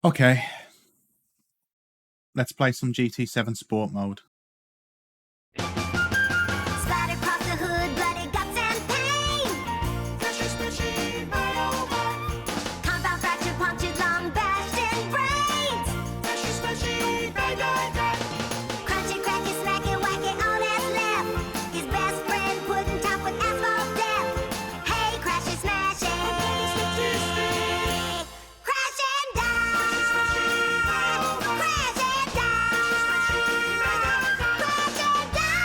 Okay. Let's play some GT7 Sport Mode. Splattered across the hood, bloody guts and pain. Flashy, splashy, right over. Compound fractured, punctured, long bashed in brains. Flashy, splashy, right over. Crunchy, cracky, smacky, wacky, on his left. His best friend pudding top with asphalt depth. Hey, crashy, smashy. Crash and die. Crash and die. Crash and die.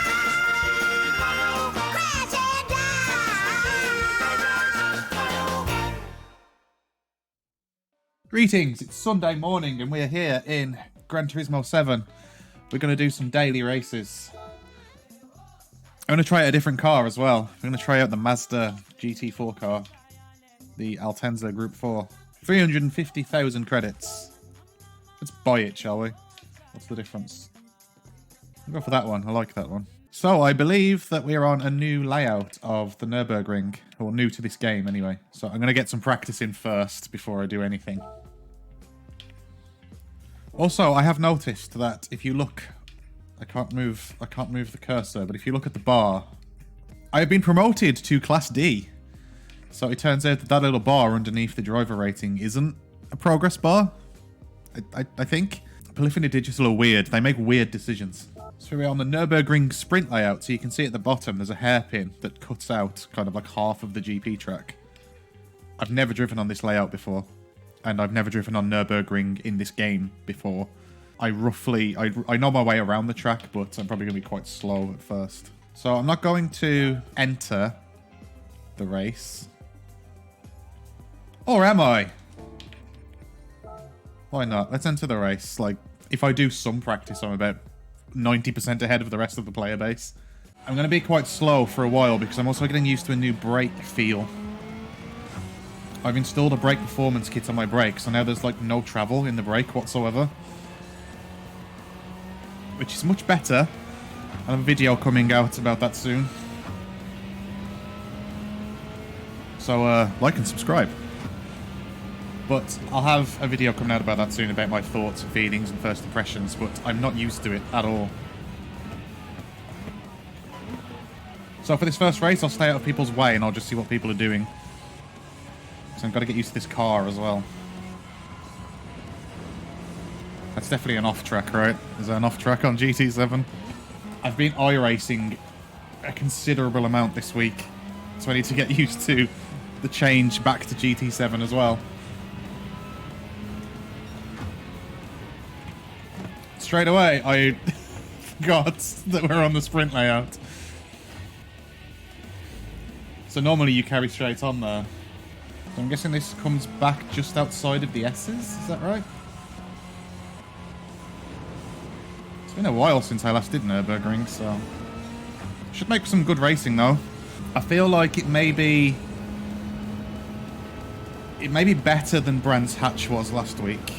Greetings, it's Sunday morning and we're here in Gran Turismo 7. We're going to do some daily races. I'm going to try out a different car as well. I'm going to try out the Mazda GT4 car. The Altenza Group 4. 350,000 credits. Let's buy it, shall we? What's the difference? I'll go for that one. I like that one. So, I believe that we're on a new layout of the Nürburgring. Or new to this game, anyway. So, I'm going to get some practice in first before I do anything. Also, I have noticed that if you look... I can't move the cursor, but if you look at the bar... I have been promoted to Class D. So, it turns out that that little bar underneath the driver rating isn't a progress bar. I think. Polyphony Digital are weird. They make weird decisions. So we're on the Nürburgring sprint layout, so you can see at the bottom there's a hairpin that cuts out kind of like half of the GP track. I've never driven on this layout before, and I've never driven on Nürburgring in this game before. I know my way around the track, but I'm probably going to be quite slow at first. So I'm not going to enter the race. Or am I? Why not? Let's enter the race. Like, if I do some practice, I'm about 90% ahead of the rest of the player base. I'm going to be quite slow for a while because I'm also getting used to a new brake feel. I've installed a brake performance kit on my brake, so now there's like no travel in the brake whatsoever. Which is much better. I have a video coming out about that soon. So like and subscribe. But I'll have a video coming out about that soon, about my thoughts and feelings and first impressions, but I'm not used to it at all. So for this first race, I'll stay out of people's way and I'll just see what people are doing. So I've got to get used to this car as well. That's definitely an off-track, right? Is there an off-track on GT7? I've been iRacing a considerable amount this week, so I need to get used to the change back to GT7 as well. Straight away, I forgot that we're on the sprint layout. So normally you carry straight on there. So I'm guessing this comes back just outside of the S's, is that right? It's been a while since I last did Nürburgring, so... Should make some good racing though. I feel like it may be better than Brands Hatch was last week.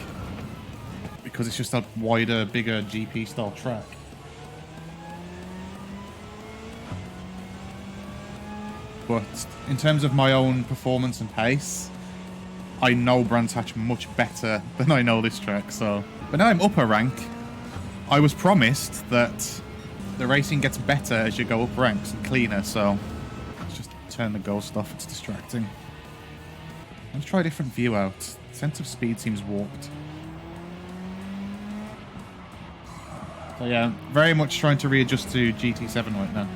Because it's just a wider, bigger GP-style track. But in terms of my own performance and pace, I know Brands Hatch much better than I know this track, so... But now I'm up a rank. I was promised that the racing gets better as you go up ranks and cleaner, so... Let's just turn the ghost off, it's distracting. Let's try a different view out. Sense of speed seems warped. So yeah, very much trying to readjust to GT7 right now.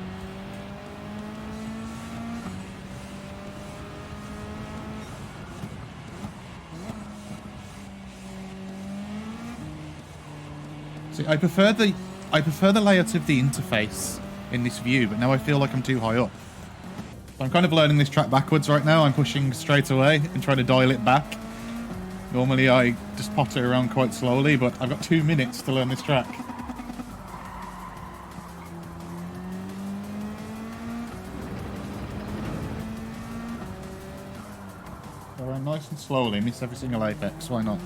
See, I prefer the layout of the interface in this view, but now I feel like I'm too high up. So I'm kind of learning this track backwards right now. I'm pushing straight away and trying to dial it back. Normally I just potter around quite slowly, but I've got 2 minutes to learn this track. Nice and slowly, miss every single apex, why not?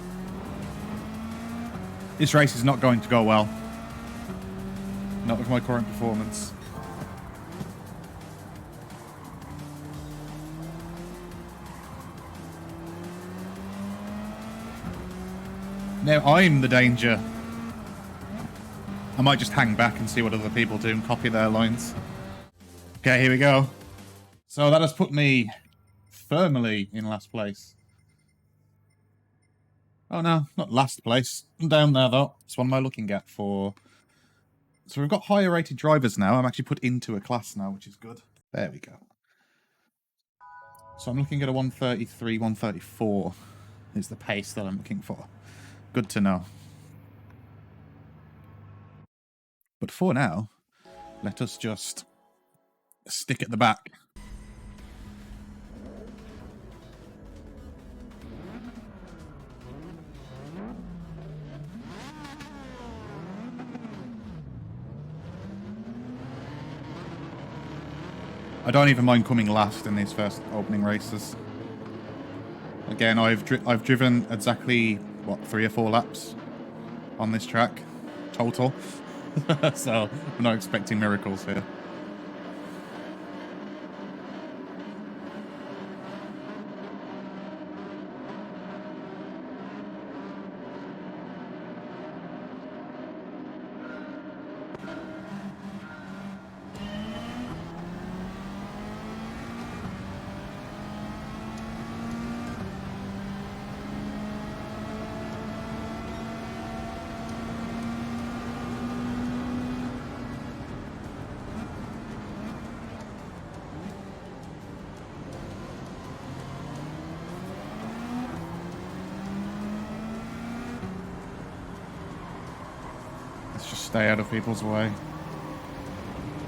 This race is not going to go well. Not with my current performance. Now I'm the danger. I might just hang back and see what other people do and copy their lines. Okay, here we go. So that has put me firmly in last place. Oh no, not last place. I'm down there though. So what am I looking at for? So we've got higher rated drivers now. I'm actually put into a class now, which is good. There we go. So I'm looking at a 133, 134 is the pace that I'm looking for. Good to know. But for now, let us just stick at the back. I don't even mind coming last in these first opening races. Again, I've driven exactly, what, 3 or 4 laps on this track total. So I'm not expecting miracles here. Let's just stay out of people's way.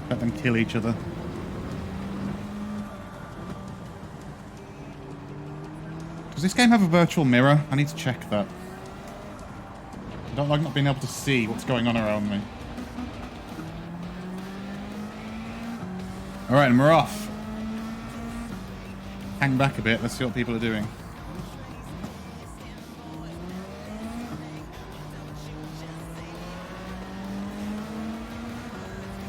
Let them kill each other. Does this game have a virtual mirror? I need to check that. I don't like not being able to see what's going on around me. Alright, and we're off. Hang back a bit, let's see what people are doing.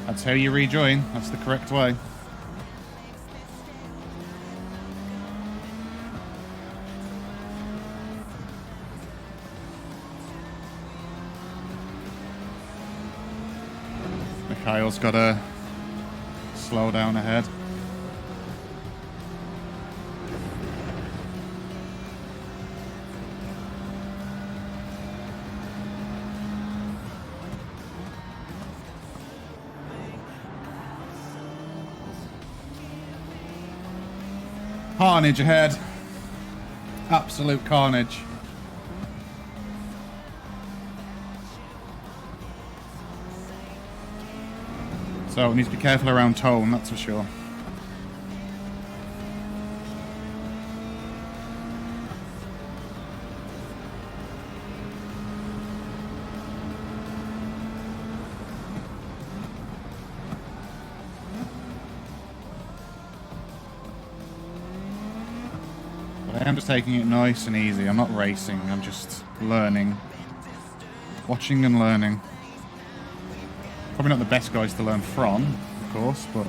That's how you rejoin. That's the correct way. Mikhail's got to slow down ahead. Carnage ahead. Absolute carnage. So we need to be careful around tone, that's for sure. I'm just taking it nice and easy. I'm not racing, I'm just learning. Watching and learning. Probably not the best guys to learn from, of course, but...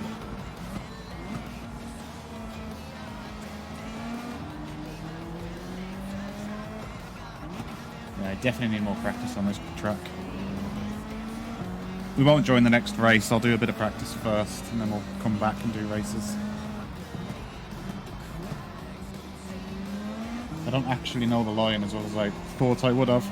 yeah, I definitely need more practice on this track. We won't join the next race, I'll do a bit of practice first, and then we'll come back and do races. I don't actually know the line as well as I thought I would have.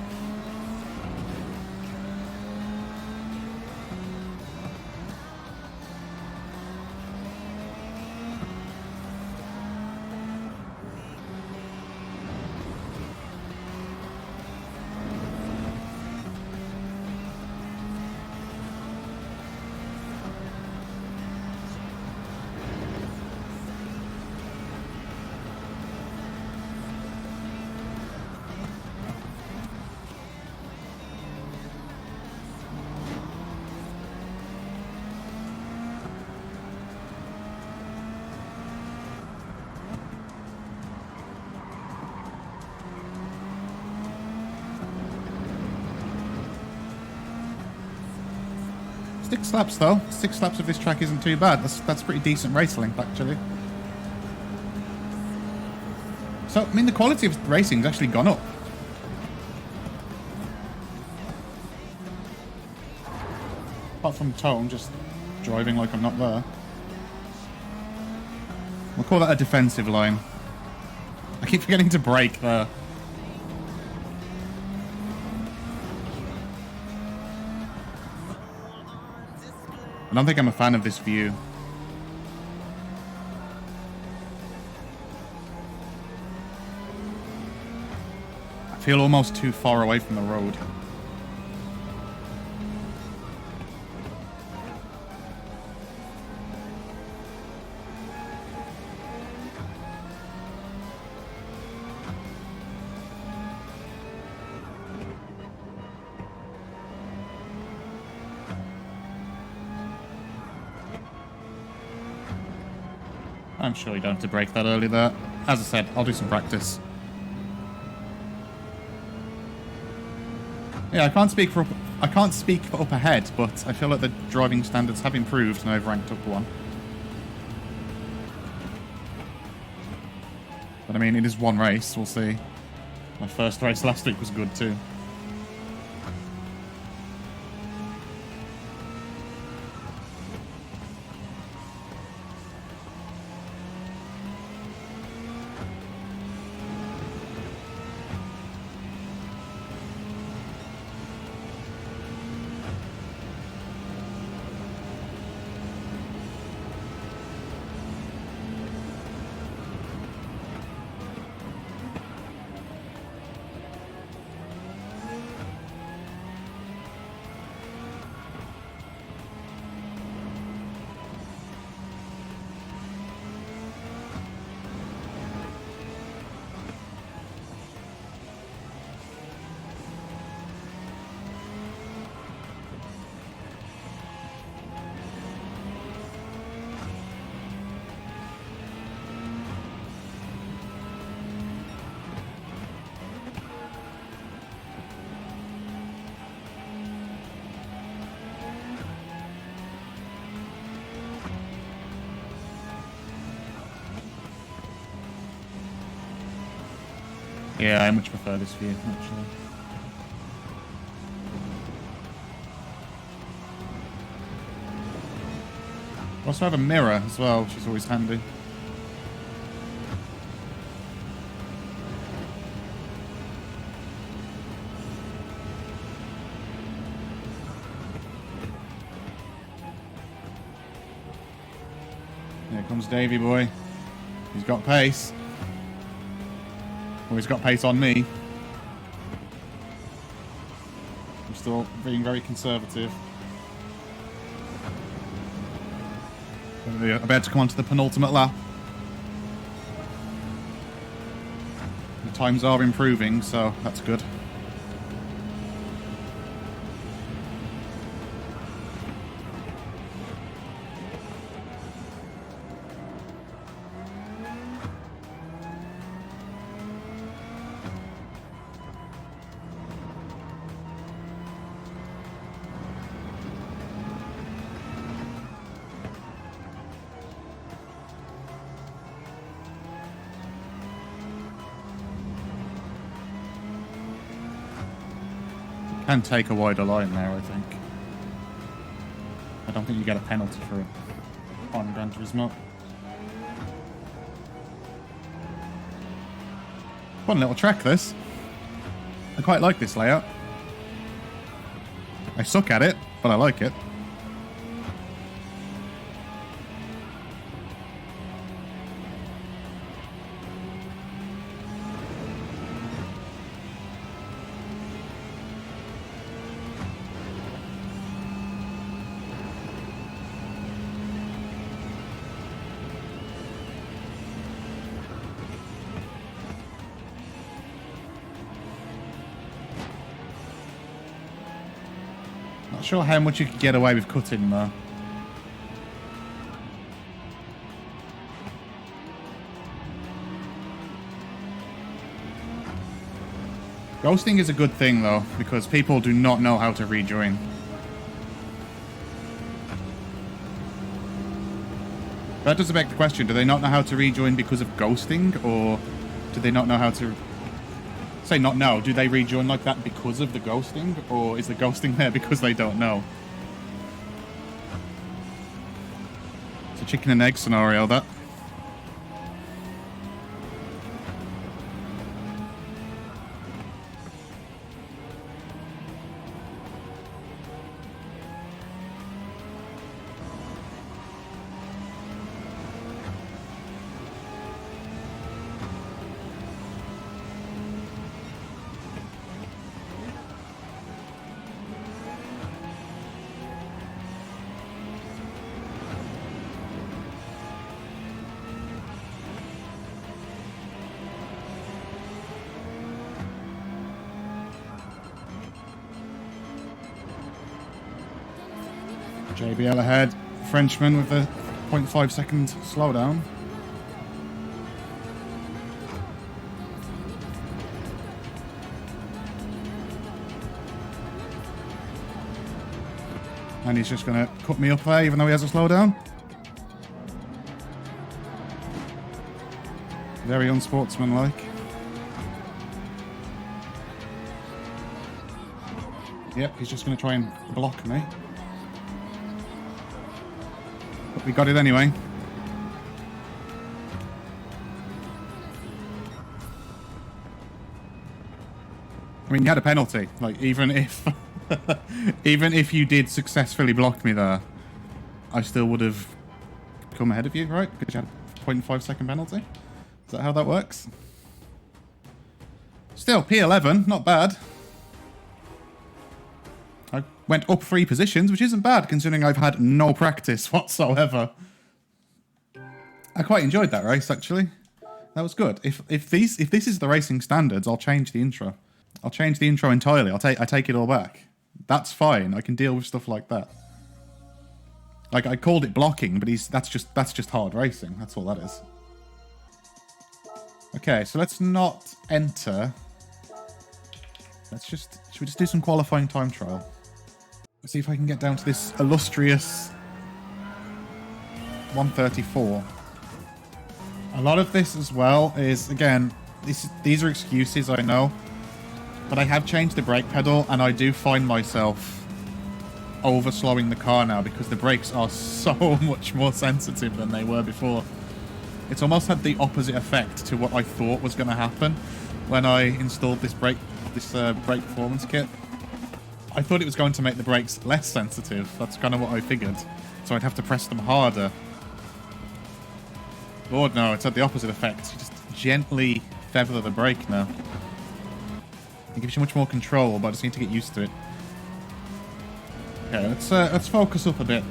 Six laps though. 6 laps of this track isn't too bad. That's pretty decent race length actually. So I mean the quality of racing's actually gone up. Apart from Tone just driving like I'm not there. We'll call that a defensive line. I keep forgetting to brake there. I don't think I'm a fan of this view. I feel almost too far away from the road. I'm sure you don't have to brake that early there. As I said, I'll do some practice. Yeah, I can't speak for up ahead, but I feel like the driving standards have improved and I've ranked up one. But I mean, it is one race, we'll see. My first race last week was good too. Yeah, I much prefer this view, actually. We also have a mirror as well, which is always handy. Here comes Davey boy. He's got pace. Well, he's got pace on me. I'm still being very conservative. I'm about to come on to the penultimate lap. The times are improving, so that's good. Can take a wider line there, I think. I don't think you get a penalty for it on Gran Turismo. Fun little track, this. I quite like this layout. I suck at it, but I like it. Not sure how much you could get away with cutting though. Ghosting is a good thing though, because people do not know how to rejoin. That does beg the question, do they not know how to rejoin because of ghosting, or do they not know how to... Say not know, do they rejoin like that because of the ghosting, or is the ghosting there because they don't know? It's a chicken and egg scenario, that. JBL ahead. Frenchman with a 0.5 second slowdown. And he's just going to cut me up there even though he has a slowdown. Very unsportsmanlike. Yep, he's just going to try and block me. But we got it anyway. I mean, you had a penalty. Like, even if even if you did successfully block me there, I still would have come ahead of you, right? Because you had a 0.5 second penalty. Is that how that works? Still, P11, not bad. I went up 3 positions, which isn't bad considering I've had no practice whatsoever. I quite enjoyed that race, actually. That was good. If this is the racing standards, I'll change the intro. I'll change the intro entirely. I take it all back. That's fine. I can deal with stuff like that. Like, I called it blocking, but that's just hard racing. That's all that is. Okay, so let's not enter. Should we just do some qualifying time trial? Let's see if I can get down to this illustrious 134. A lot of this as well is, again, these are excuses, I know. But I have changed the brake pedal, and I do find myself over-slowing the car now because the brakes are so much more sensitive than they were before. It's almost had the opposite effect to what I thought was going to happen when I installed this brake performance kit. I thought it was going to make the brakes less sensitive. That's kind of what I figured. So I'd have to press them harder. Lord, no, it's had the opposite effect. You just gently feather the brake now. It gives you much more control, but I just need to get used to it. Okay, let's focus up a bit.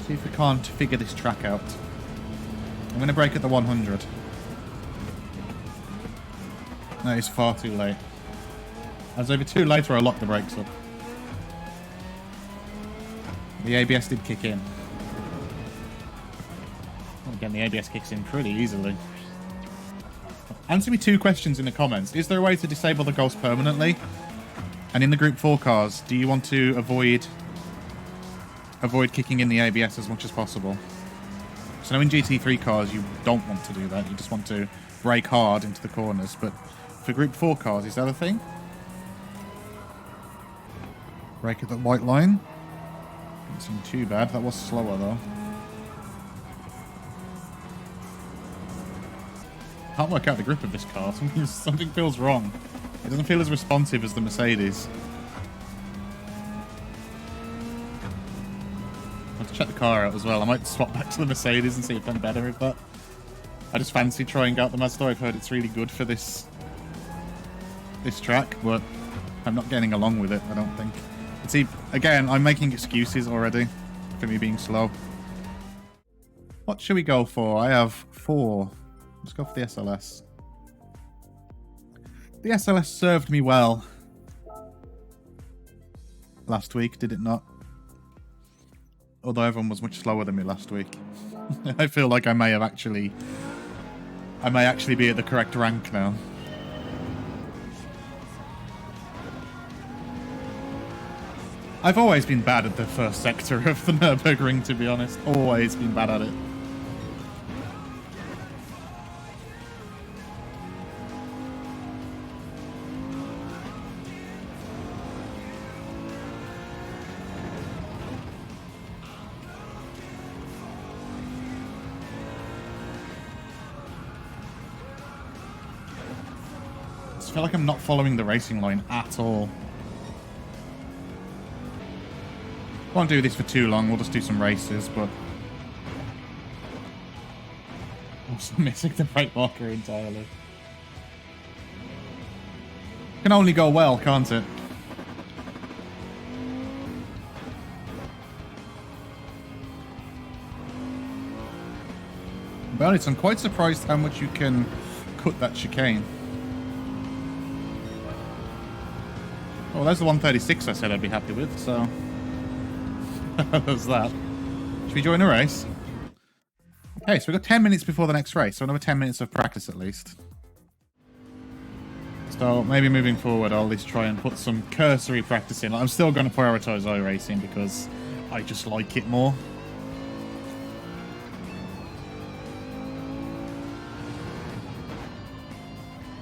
See if we can't figure this track out. I'm going to brake at the 100. No, it's far too late. I was over too late where I locked the brakes up. The ABS did kick in. Again, the ABS kicks in pretty easily. Answer me 2 questions in the comments. Is there a way to disable the ghost permanently? And in the Group 4 cars, do you want to avoid kicking in the ABS as much as possible? So now in GT3 cars, you don't want to do that. You just want to brake hard into the corners. But for Group 4 cars, is that a thing? Brake at the white line. Didn't seem too bad. That was slower, though. Can't work out the grip of this car. Something feels wrong. It doesn't feel as responsive as the Mercedes. I have to check the car out as well. I might swap back to the Mercedes and see if I'm better at that. I just fancy trying out the Mazda. I've heard it's really good for this track, but I'm not getting along with it, I don't think. Again, I'm making excuses already for me being slow. What should we go for? I have 4. Let's go for the SLS. The SLS served me well last week, did it not? Although everyone was much slower than me last week. I feel like I may actually be at the correct rank now. I've always been bad at the first sector of the Nürburgring, to be honest. Always been bad at it. just feel like I'm not following the racing line at all. Won't do this for too long. We'll just do some races, but also missing the brake marker entirely. Can only go well, can't it? But honest, I'm quite surprised how much you can cut that chicane. Oh, there's the 136 I said I'd be happy with, so there's that. Should we join a race? Okay, so we've got 10 minutes before the next race, so another 10 minutes of practice at least. So maybe moving forward, I'll at least try and put some cursory practice in. I'm still going to prioritize iRacing because I just like it more.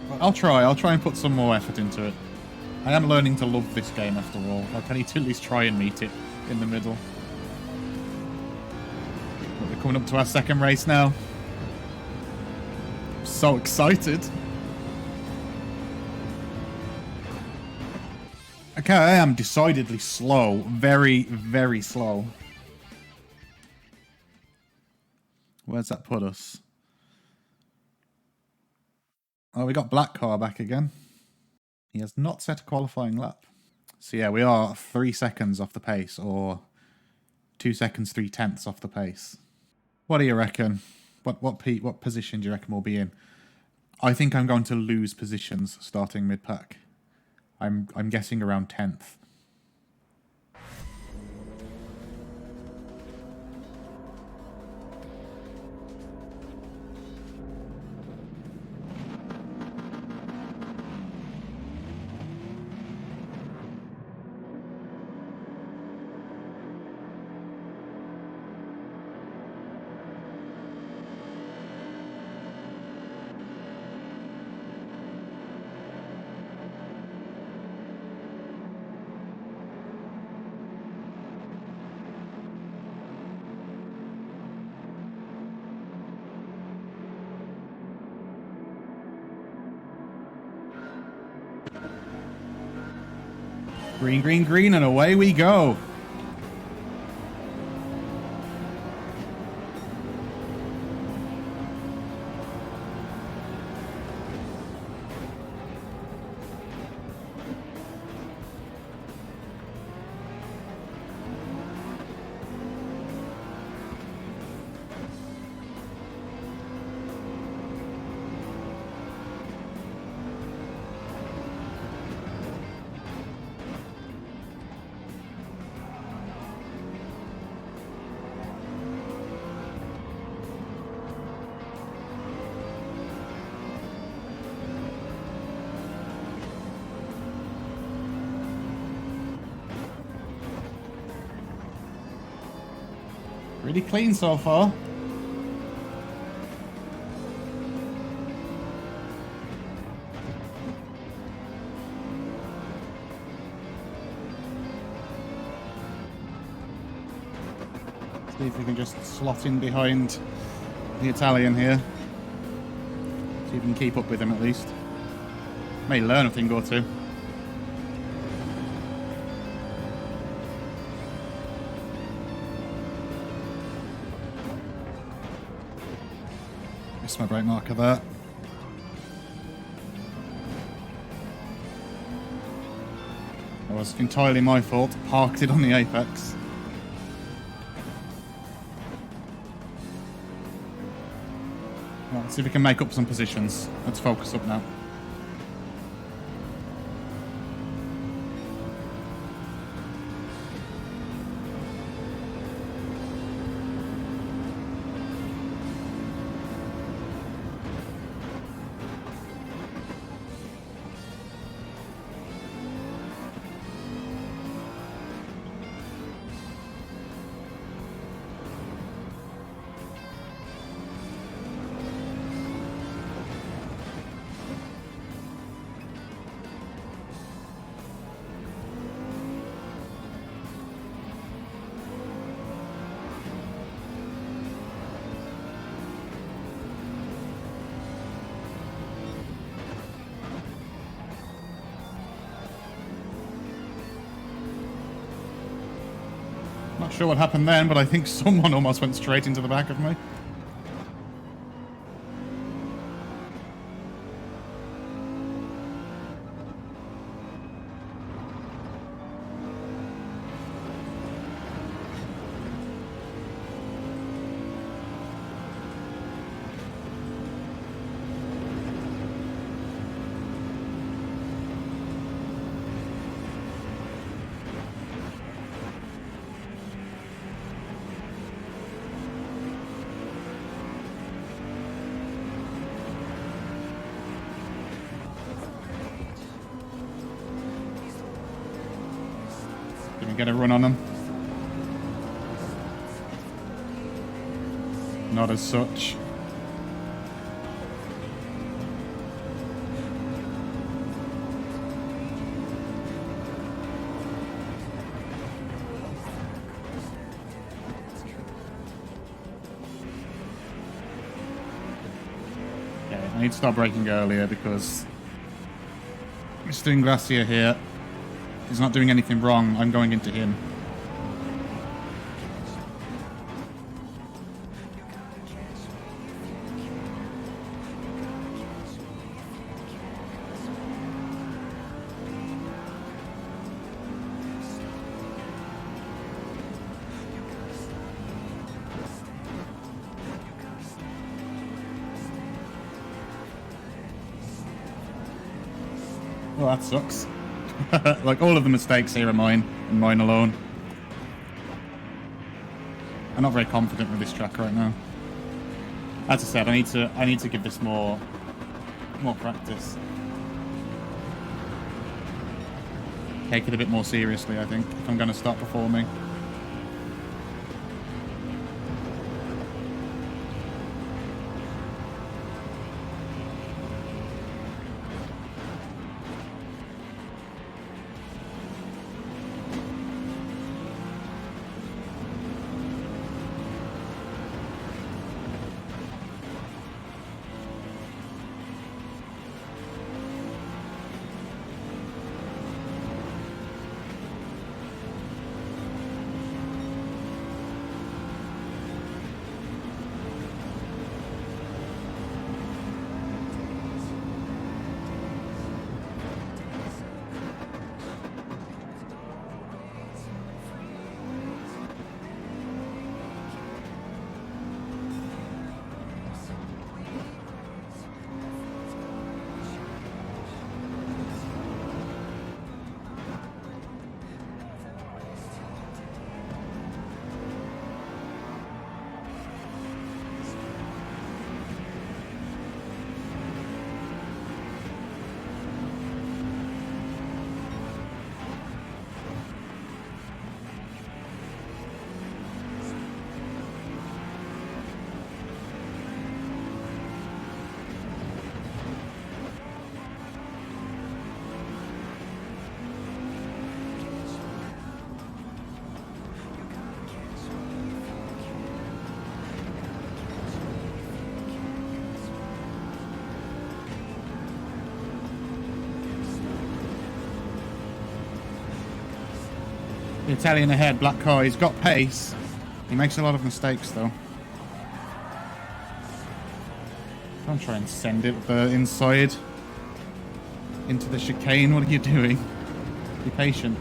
But I'll try and put some more effort into it. I am learning to love this game after all. Like, I need to at least try and meet it in the middle. But we're coming up to our second race now. I'm so excited. Okay, I am decidedly slow. Very, very slow. Where's that put us? Oh, we got Black Car back again. He has not set a qualifying lap. So yeah, we are 3 seconds off the pace, or 2 seconds, 3/10 off the pace. What do you reckon? What position do you reckon we'll be in? I think I'm going to lose positions starting mid-pack. I'm guessing around 10th. Green, green, green, and away we go. Pretty clean so far. See if we can just slot in behind the Italian here. See if we can keep up with him at least. May learn a thing or two. Missed my brake marker there. That was entirely my fault. Parked it on the apex. Right, let's see if we can make up some positions. Let's focus up now. Not sure what happened then, but I think someone almost went straight into the back of me. Get a run on them. Not as such. Okay, I need to start braking earlier because Mr. Inglacier here. He's not doing anything wrong. I'm going into him. Well, that sucks. Like, all of the mistakes here are mine, and mine alone. I'm not very confident with this track right now. As I said, I need to give this more practice. Take it a bit more seriously, I think, if I'm going to start performing. The Italian ahead, black car. He's got pace. He makes a lot of mistakes, though. Don't try and send it inside into the chicane. What are you doing? Be patient.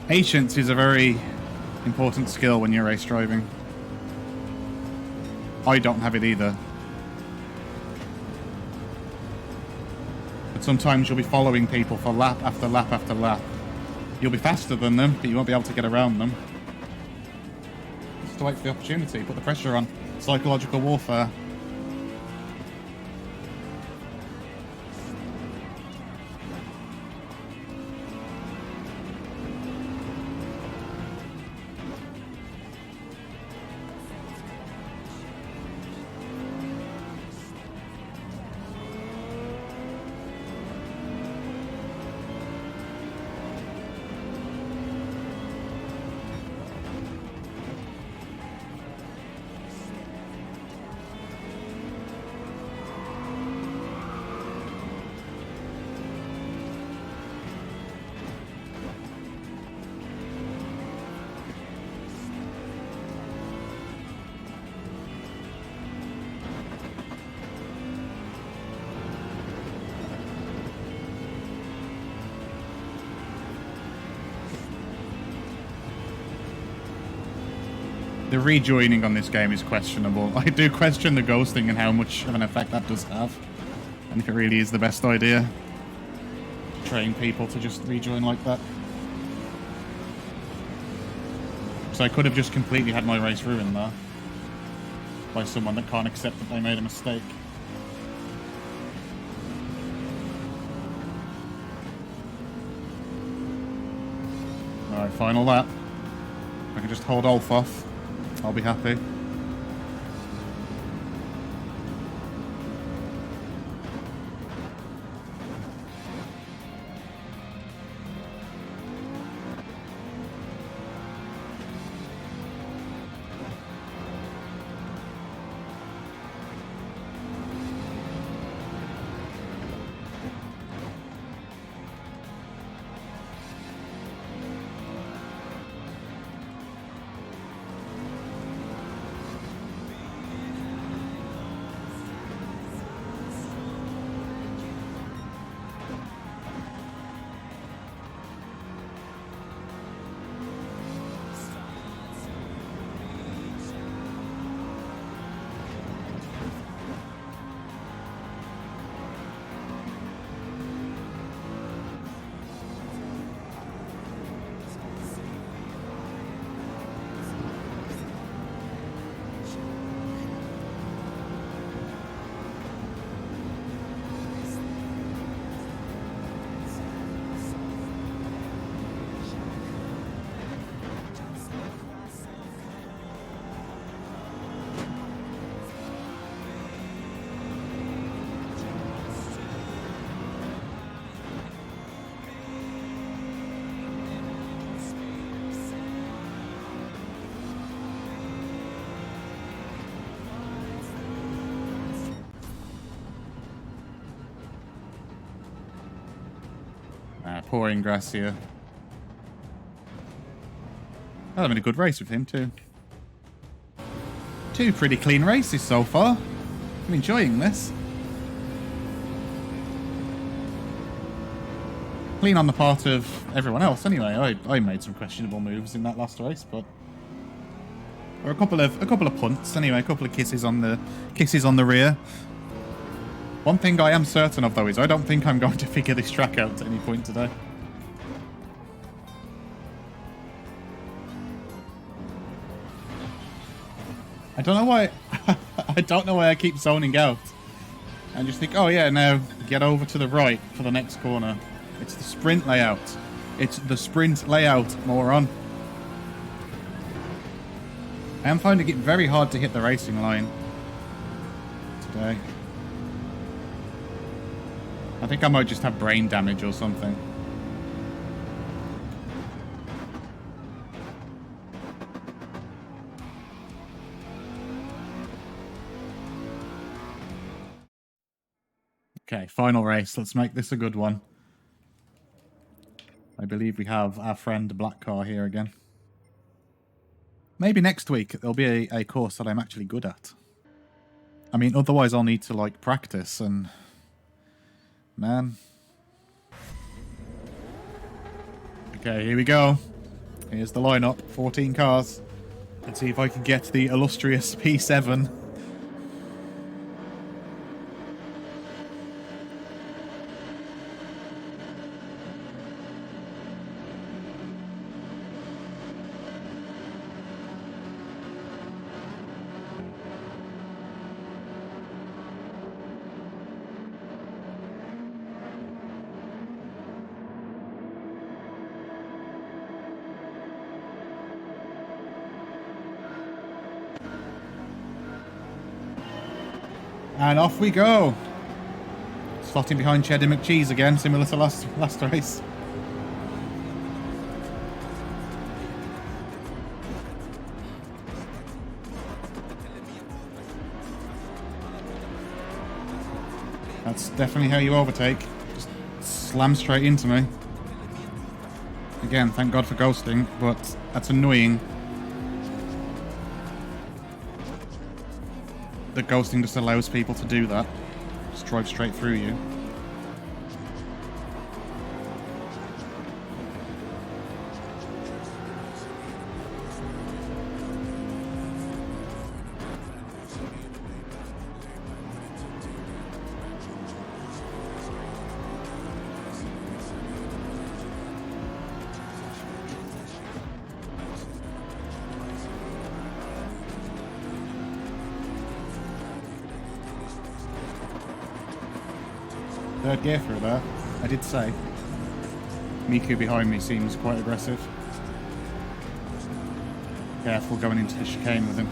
Patience is a very important skill when you're race driving. I don't have it either. But sometimes you'll be following people for lap after lap after lap. You'll be faster than them, but you won't be able to get around them. Just to wait for the opportunity, put the pressure on. Psychological warfare. The rejoining on this game is questionable. I do question the ghosting and how much of an effect that does have. And if it really is the best idea to train people to just rejoin like that. So I could have just completely had my race ruined there by someone that can't accept that they made a mistake. Alright, final lap. If I can just hold Ulf off, I'll be happy. Pouring grass here. Well, I've had a good race with him too. Two pretty clean races so far. I'm enjoying this. Clean on the part of everyone else anyway. I made some questionable moves in that last race, but or a couple of punts anyway, a couple of kisses on the rear. One thing I am certain of, though, is I don't think I'm going to figure this track out at any point today. I don't know why. I don't know why I keep zoning out and just think, oh yeah, now get over to the right for the next corner. It's the sprint layout. It's the sprint layout, moron. I am finding it very hard to hit the racing line today. I think I might just have brain damage or something. Okay, final race. Let's make this a good one. I believe we have our friend Black Car here again. Maybe next week there'll be a course that I'm actually good at. I mean, otherwise I'll need to, like, practice and... Man. Okay, here we go. Here's the lineup. 14 cars. Let's see if I can get the illustrious P7. And off we go. Slotting behind Cheddar McCheese again, similar to last race. That's definitely how you overtake. Just slam straight into me. Again, thank God for ghosting, but that's annoying. The ghosting just allows people to do that. Just drive straight through you. Third gear through there. I did say. Miku behind me seems quite aggressive. Careful going into the chicane with him.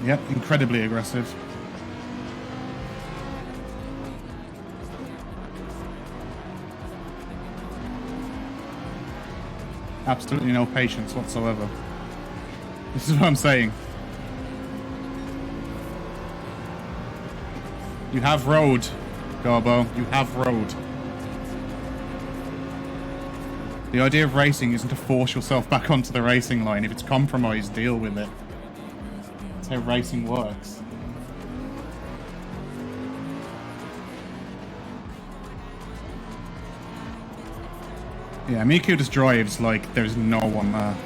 Yep, incredibly aggressive. Absolutely no patience whatsoever. This is what I'm saying. You have road, Garbo. You have road. The idea of racing isn't to force yourself back onto the racing line. If it's compromised, deal with it. That's how racing works. Yeah, Miku just drives like there's no one there.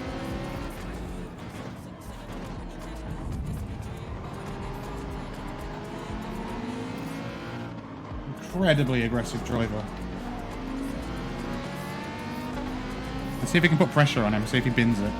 Incredibly aggressive driver. Let's see if we can put pressure on him, see if he bins it.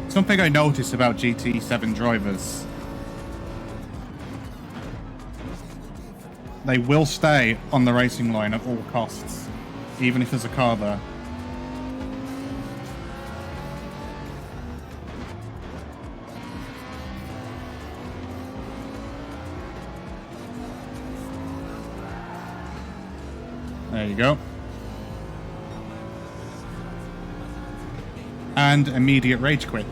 Something I noticed about GT7 drivers. They will stay on the racing line at all costs, even if there's a car there. There you go. And immediate rage quit.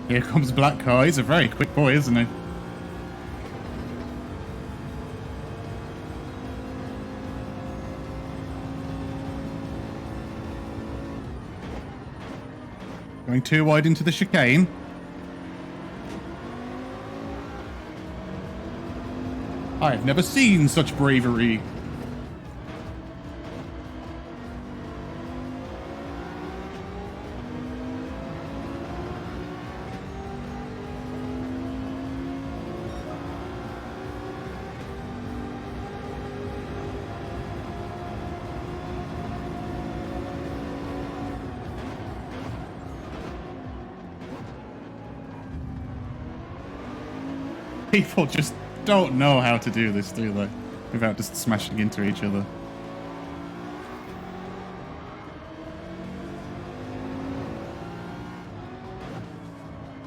Here comes Black Car. He's a very quick boy, isn't he? Going too wide into the chicane. I've never seen such bravery. People just don't know how to do this, do they? Without just smashing into each other.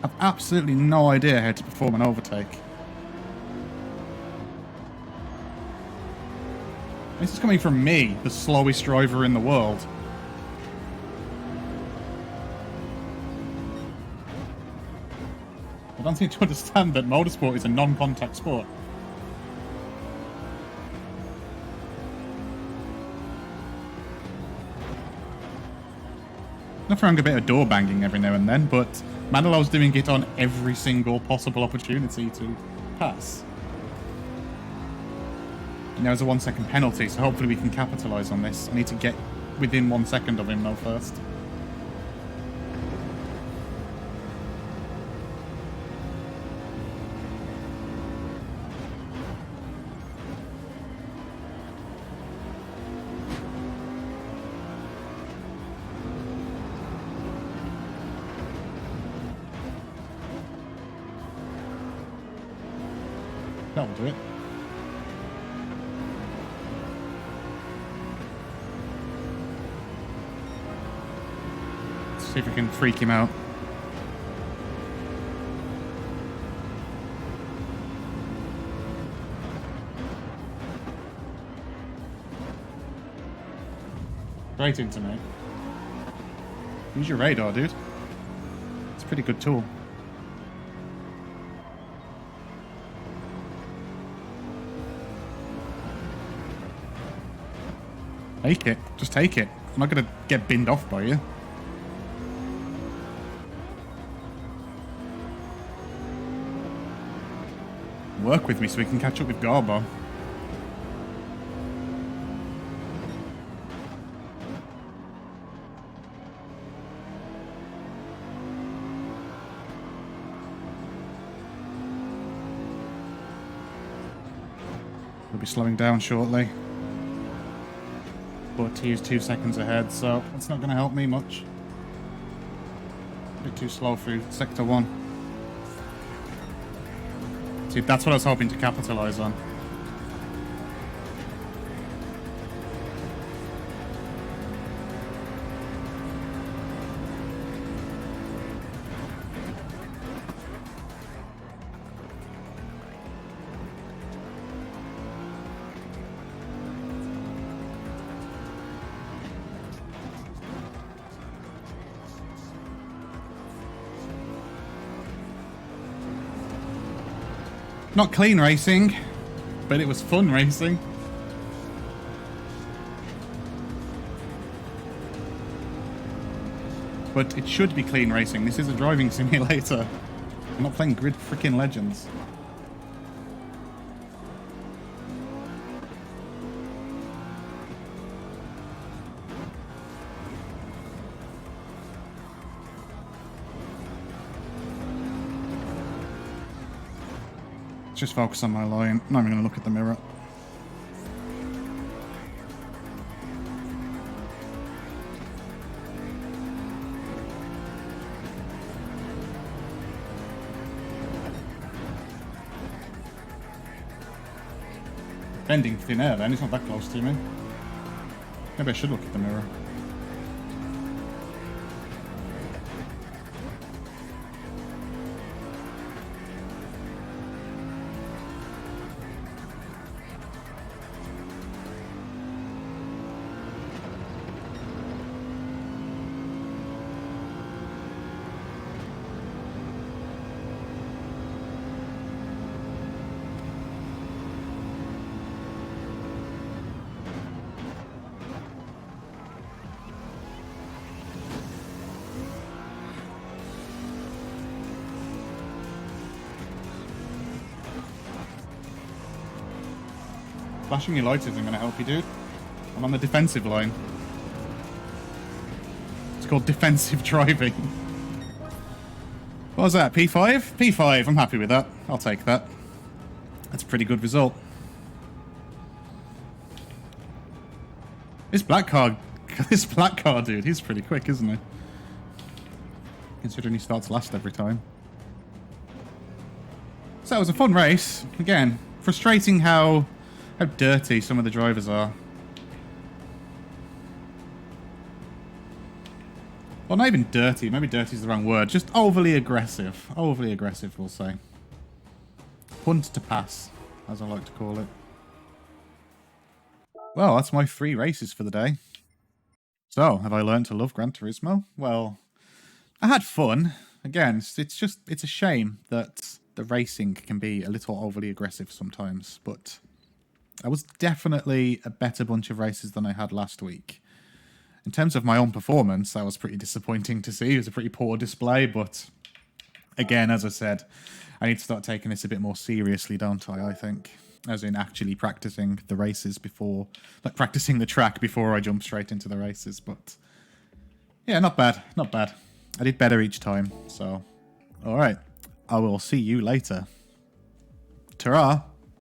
I've absolutely no idea how to perform an overtake. This is coming from me, the slowest driver in the world. I don't seem to understand that motorsport is a non-contact sport. Nothing wrong with a bit of door banging every now and then, but Manilow's doing it on every single possible opportunity to pass. And there's a 1 second penalty, so hopefully we can capitalise on this. I need to get within 1 second of him though first. That will do it. Let's see if we can freak him out. Straight into me. Use your radar, dude. It's a pretty good tool. Take it. Just take it. I'm not going to get binned off by you. Work with me so we can catch up with Garbo. We'll be slowing down shortly. But he is 2 seconds ahead, so that's not going to help me much. A bit too slow through Sector 1. See, that's what I was hoping to capitalise on. Not clean racing, but it was fun racing. But it should be clean racing. This is a driving simulator. I'm not playing Grid freaking Legends. Just focus on my line. I'm not even going to look at the mirror. Bending thin air then, he's not that close to me. Maybe I should look at the mirror. Flashing your lights isn't going to help you, dude. I'm on the defensive line. It's called defensive driving. What was that? P5? P5. I'm happy with that. I'll take that. That's a pretty good result. This black car, dude, he's pretty quick, isn't he? Considering he starts last every time. So it was a fun race. Again, frustrating how dirty some of the drivers are. Well, not even dirty. Maybe dirty is the wrong word. Just overly aggressive. Overly aggressive, we'll say. Punt to pass, as I like to call it. Well, that's my 3 races for the day. So, have I learned to love Gran Turismo? Well, I had fun. Again, it's a shame that the racing can be a little overly aggressive sometimes, but that was definitely a better bunch of races than I had last week. In terms of my own performance, that was pretty disappointing to see. It was a pretty poor display, but again, as I said, I need to start taking this a bit more seriously, don't I think? as in actually practicing the races before, like practicing the track before I jump straight into the races. But yeah, not bad, not bad. I did better each time, so all right. I will see you later. Ta-ra!